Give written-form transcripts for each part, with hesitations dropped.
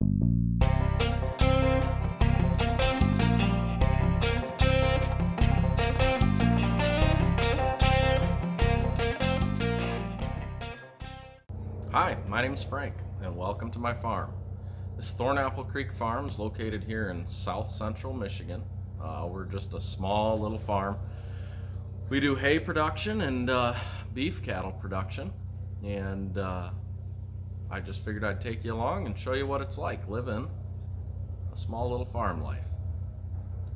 Hi, my name is Frank, and welcome to my farm. This Thornapple Creek Farm is located here in south central Michigan. We're just a small little farm. We do hay production and beef cattle production, and I just figured I'd take you along and show you what it's like living a small little farm life.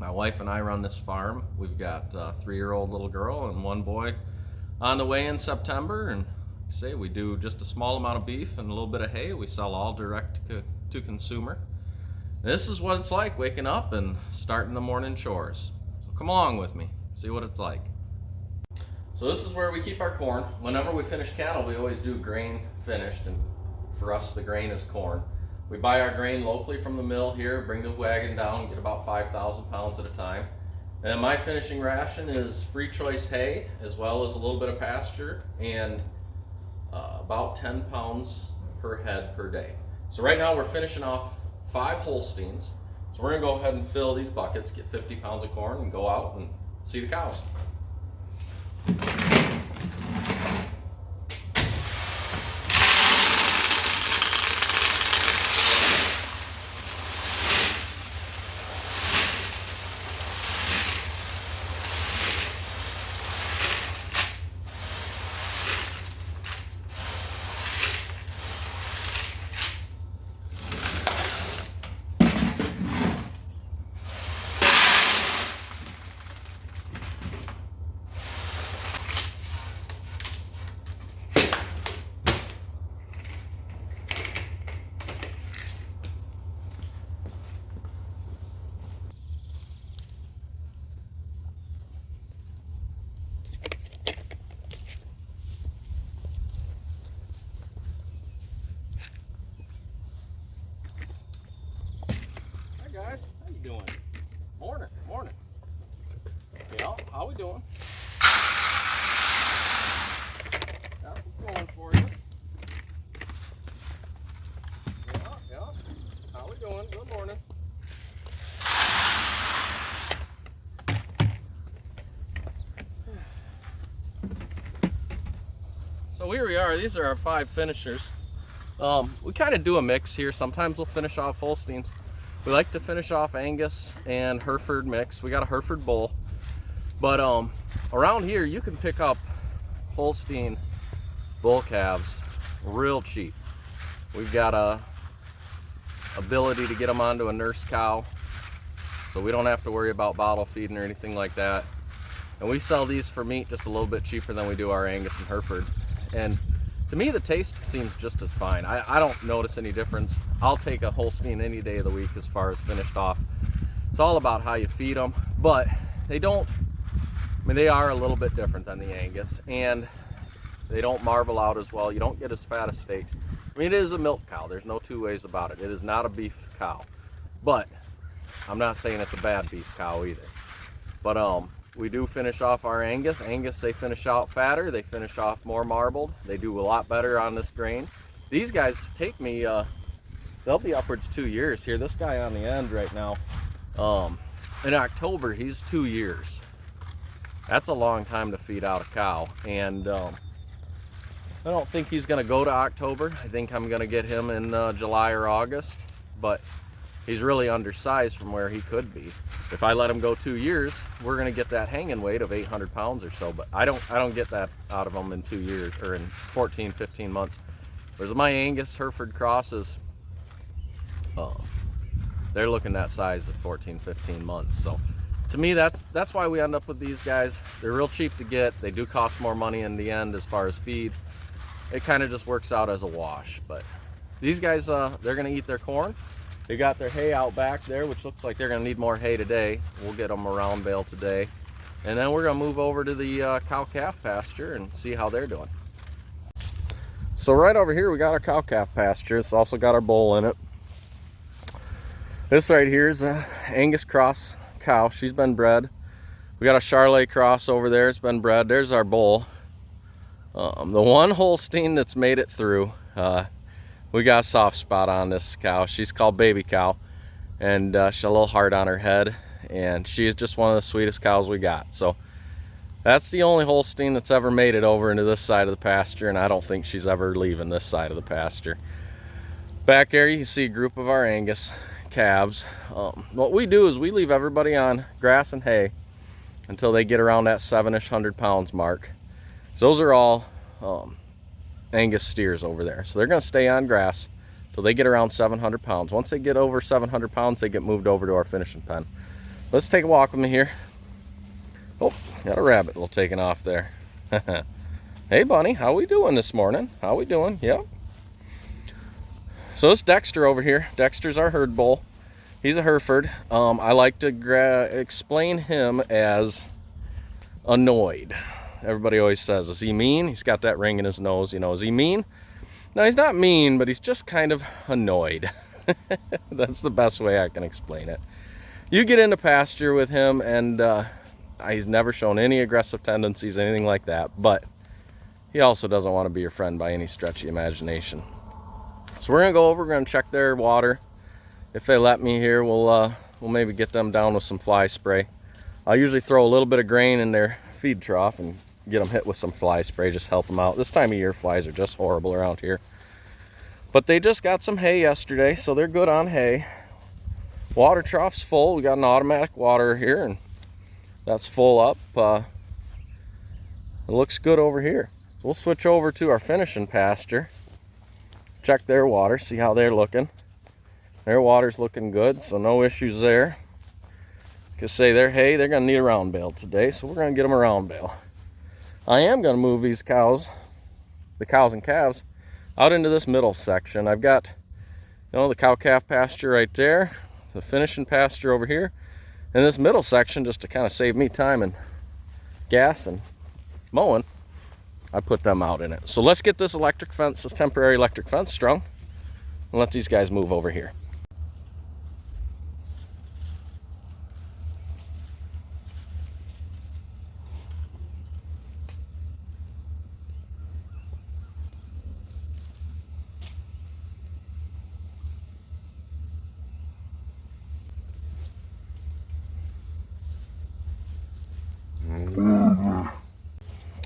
My wife and I run this farm. We've got a 3-year-old little girl and 1 boy on the way in September, and say we do just a small amount of beef and a little bit of hay. We sell all direct to consumer. This is what it's like waking up and starting the morning chores. So come along with me, see what it's like. So this is where we keep our corn. Whenever we finish cattle, we always do grain finished, and for us the grain is corn. We buy our grain locally from the mill here, bring the wagon down, get about 5,000 pounds at a time. And my finishing ration is free choice hay, as well as a little bit of pasture, and about 10 pounds per head per day. So right now we're finishing off 5 holsteins. So we're gonna go ahead and fill these buckets, get 50 pounds of corn, and go out and see the cows. Guys, how you doing? Morning. Yeah, how we doing? How's it going for you? Yeah. How we doing? Good morning. So here we are. These are our 5 finishers. We kind of do a mix here. Sometimes we'll finish off Holsteins. We like to finish off Angus and Hereford mix. We got a Hereford bull. But around here you can pick up Holstein bull calves real cheap. We've got a ability to get them onto a nurse cow, so we don't have to worry about bottle feeding or anything like that. And we sell these for meat just a little bit cheaper than we do our Angus and Hereford. And to me, the taste seems just as fine. I don't notice any difference. I'll take a Holstein any day of the week as far as finished off. It's all about how you feed them, but they are a little bit different than the Angus, and they don't marble out as well. You don't get as fat as steaks. I mean, it is a milk cow. There's no 2 ways about it. It is not a beef cow, but I'm not saying it's a bad beef cow either. But we do finish off our Angus. Angus, they finish out fatter. They finish off more marbled. They do a lot better on this grain. These guys take me, they'll be upwards 2 years here. This guy on the end right now, in October, he's 2 years. That's a long time to feed out a cow. And I don't think he's gonna go to October. I think I'm gonna get him in July or August, but he's really undersized from where he could be. If I let him go 2 years, we're gonna get that hanging weight of 800 pounds or so, but I don't get that out of him in 2 years or in 14, 15 months. Whereas my Angus Hereford crosses, they're looking that size at 14, 15 months. So to me, that's why we end up with these guys. They're real cheap to get. They do cost more money in the end as far as feed. It kind of just works out as a wash. But these guys, they're gonna eat their corn. They got their hay out back there, which looks like they're gonna need more hay today. We'll get them a round bale today. And then we're gonna move over to the cow-calf pasture and see how they're doing. So right over here, we got our cow-calf pasture. It's also got our bull in it. This right here is a Angus cross cow. She's been bred. We got a Charolais cross over there. It's been bred. There's our bull. The one Holstein that's made it through. we got a soft spot on this cow. She's called Baby Cow, and she's a little hard on her head, and she is just one of the sweetest cows we got. So that's the only Holstein that's ever made it over into this side of the pasture, and I don't think she's ever leaving this side of the pasture. Back there you can see a group of our Angus calves. What we do is we leave everybody on grass and hay until they get around that 700 pounds mark. So those are all Angus steers over there. So they're going to stay on grass till they get around 700 pounds. Once they get over 700 pounds, they get moved over to our finishing pen. Let's take a walk with me here. Oh, got a rabbit little taking off there. Hey bunny, how we doing this morning? How we doing? Yep. So this Dexter over here, Dexter's our herd bull. He's a Hereford. I like to explain him as annoyed. Everybody always says, is he mean? He's got that ring in his nose, you know. Is he mean? No, he's not mean, but he's just kind of annoyed. That's the best way I can explain it. You get into pasture with him, and he's never shown any aggressive tendencies, anything like that, but he also doesn't want to be your friend by any stretch of the imagination. So we're gonna go over, we're gonna check their water. If they let me here, we'll maybe get them down with some fly spray. I'll usually throw a little bit of grain in their feed trough and get them hit with some fly spray, just help them out. This time of year, flies are just horrible around here. But they just got some hay yesterday, so they're good on hay. Water trough's full. We got an automatic water here, and that's full up. It looks good over here. So we'll switch over to our finishing pasture, check their water, see how they're looking. Their water's looking good, so no issues there. Because say their hay, they're gonna need a round bale today, so we're gonna get them a round bale. I am gonna move these cows, the cows and calves, out into this middle section. I've got, you know, the cow-calf pasture right there, the finishing pasture over here, and this middle section, just to kind of save me time and gas and mowing, I put them out in it. So let's get this electric fence, this temporary electric fence strung, and let these guys move over here.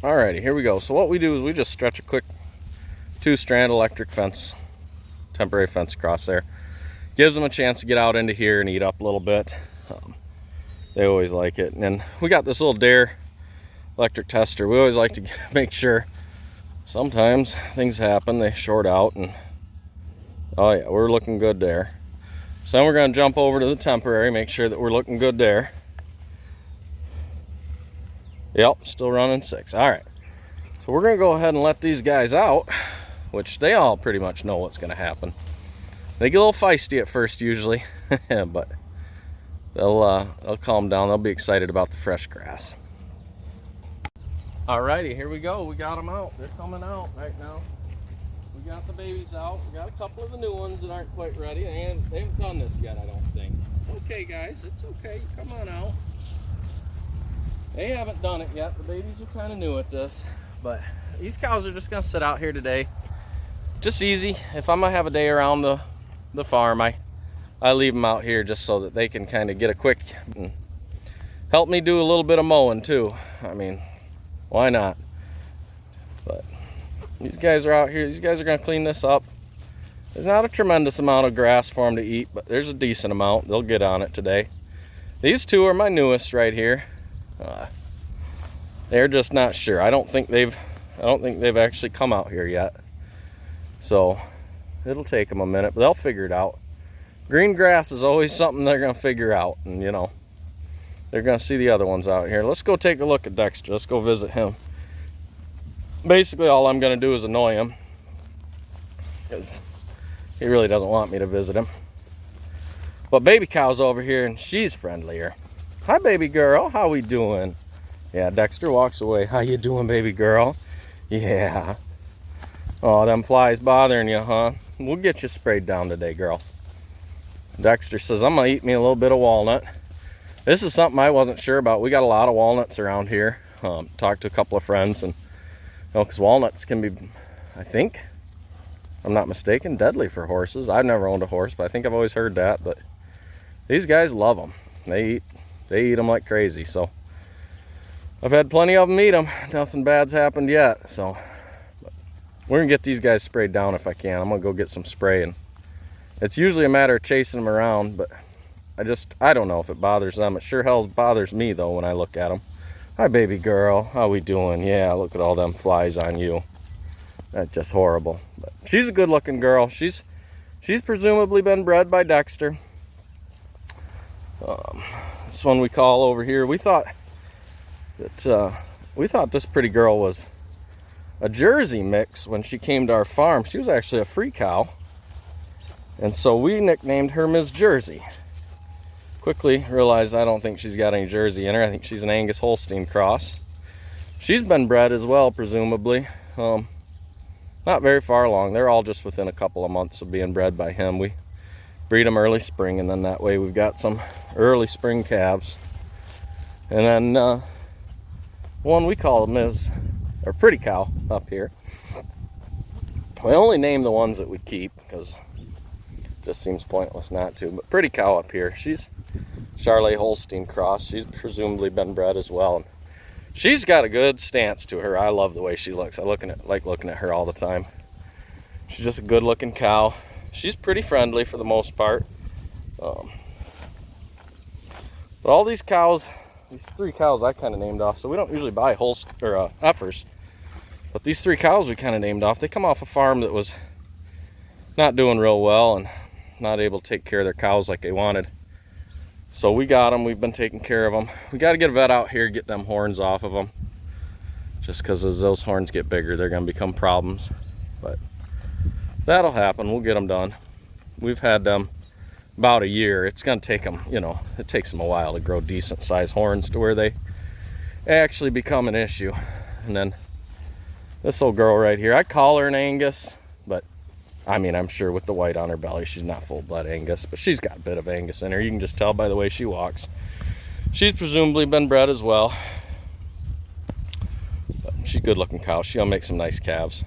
Alrighty, here we go. So what we do is we just stretch a quick 2-strand electric fence, temporary fence across there. Gives them a chance to get out into here and eat up a little bit. They always like it. And then we got this little Dare electric tester. We always like to make sure. Sometimes things happen, they short out, and oh yeah, we're looking good there. So then we're going to jump over to the temporary, make sure that we're looking good there. Yep, still running 6. All right, so we're gonna go ahead and let these guys out, which they all pretty much know what's gonna happen. They get a little feisty at first usually, but they'll calm down. They'll be excited about the fresh grass. Alrighty, here we go. We got them out. They're coming out right now. We got the babies out. We got a couple of the new ones that aren't quite ready, and they haven't done this yet, I don't think. It's okay, guys. It's okay. Come on out. They haven't done it yet. The babies are kind of new at this, but these cows are just gonna sit out here today. Just easy. If I'm gonna have a day around the farm, I leave them out here just so that they can kind of get a quick and help me do a little bit of mowing too. I mean, why not? But these guys are out here. These guys are gonna clean this up. There's not a tremendous amount of grass for them to eat, but there's a decent amount. They'll get on it today. These two are my newest right here. They're just not sure. I don't think they've actually come out here yet, so it'll take them a minute, but they'll figure it out. Green grass is always something they're gonna figure out, and you know, they're gonna see the other ones out here. Let's go take a look at Dexter. Let's go visit him. Basically all I'm gonna do is annoy him, because he really doesn't want me to visit him. But Baby Cow's over here, and she's friendlier. Hi, baby girl. How we doing? Yeah, Dexter walks away. How you doing, baby girl? Yeah. Oh, them flies bothering you, huh? We'll get you sprayed down today, girl. Dexter says, I'm going to eat me a little bit of walnut. This is something I wasn't sure about. We got a lot of walnuts around here. Talked to a couple of friends, and you know, because walnuts can be, I think I'm not mistaken, deadly for horses. I've never owned a horse, but I think I've always heard that. But these guys love them. They eat them like crazy. So I've had plenty of them eat them. Nothing bad's happened yet. So we're gonna get these guys sprayed down if I can. I'm gonna go get some spray, and it's usually a matter of chasing them around, but I don't know if it bothers them. It sure hell bothers me though when I look at them. Hi baby girl, how we doing? Yeah, look at all them flies on you. That's just horrible. But she's a good looking girl. She's presumably been bred by Dexter. This one we call over here, we thought this pretty girl was a Jersey mix when she came to our farm. She was actually a free cow, and so we nicknamed her Ms. Jersey. Quickly realized I don't think she's got any Jersey in her. I think she's an Angus Holstein cross. She's been bred as well, presumably. Not very far along. They're all just within a couple of months of being bred by him. We breed them early spring, and then that way we've got some early spring calves. And then one we call Ms. or Pretty Cow up here. We only name the ones that we keep because it just seems pointless not to. But Pretty Cow up here, she's Charolais Holstein cross. She's presumably been bred as well. She's got a good stance to her. I love the way she looks. I like looking at her all the time. She's just a good looking cow. She's pretty friendly for the most part. But all these cows, these 3 cows I kind of named off, so we don't usually buy heifers. But these 3 cows we kind of named off, they come off a farm that was not doing real well and not able to take care of their cows like they wanted. So we got them, we've been taking care of them. We got to get a vet out here, get them horns off of them. Just because as those horns get bigger, they're going to become problems. But that'll happen, we'll get them done. We've had them about a year. It's going to take them, it takes them a while to grow decent sized horns to where they actually become an issue. And then this old girl right here, I call her an Angus, but I mean, I'm sure with the white on her belly, she's not full-blood Angus, but she's got a bit of Angus in her. You can just tell by the way she walks. She's presumably been bred as well. But she's a good-looking cow. She'll make some nice calves.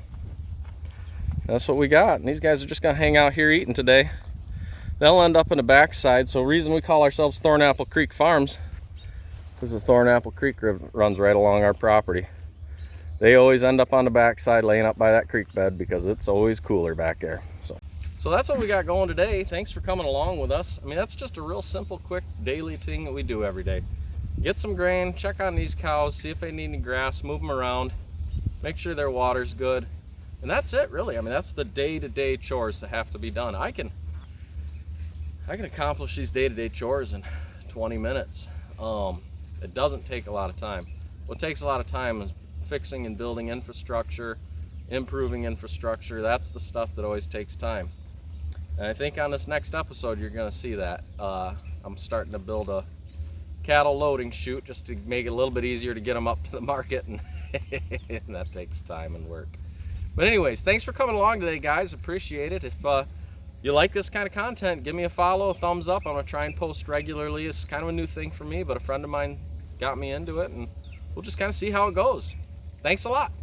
That's what we got. And these guys are just going to hang out here eating today. They'll end up in the backside. So the reason we call ourselves Thornapple Creek Farms is the Thornapple Creek runs right along our property. They always end up on the backside laying up by that creek bed because it's always cooler back there. So that's what we got going today. Thanks for coming along with us. I mean, that's just a real simple, quick daily thing that we do every day. Get some grain, check on these cows, see if they need any grass, move them around, make sure their water's good. And that's it, really. I mean, that's the day-to-day chores that have to be done. I can accomplish these day-to-day chores in 20 minutes. It doesn't take a lot of time. What takes a lot of time is fixing and building infrastructure, improving infrastructure. That's the stuff that always takes time. And I think on this next episode you're going to see that. I'm starting to build a cattle loading chute just to make it a little bit easier to get them up to the market, and that takes time and work. But anyways, thanks for coming along today, guys. Appreciate it. If you like this kind of content, give me a follow, a thumbs up. I'm going to try and post regularly. It's kind of a new thing for me, but a friend of mine got me into it, and we'll just kind of see how it goes. Thanks a lot.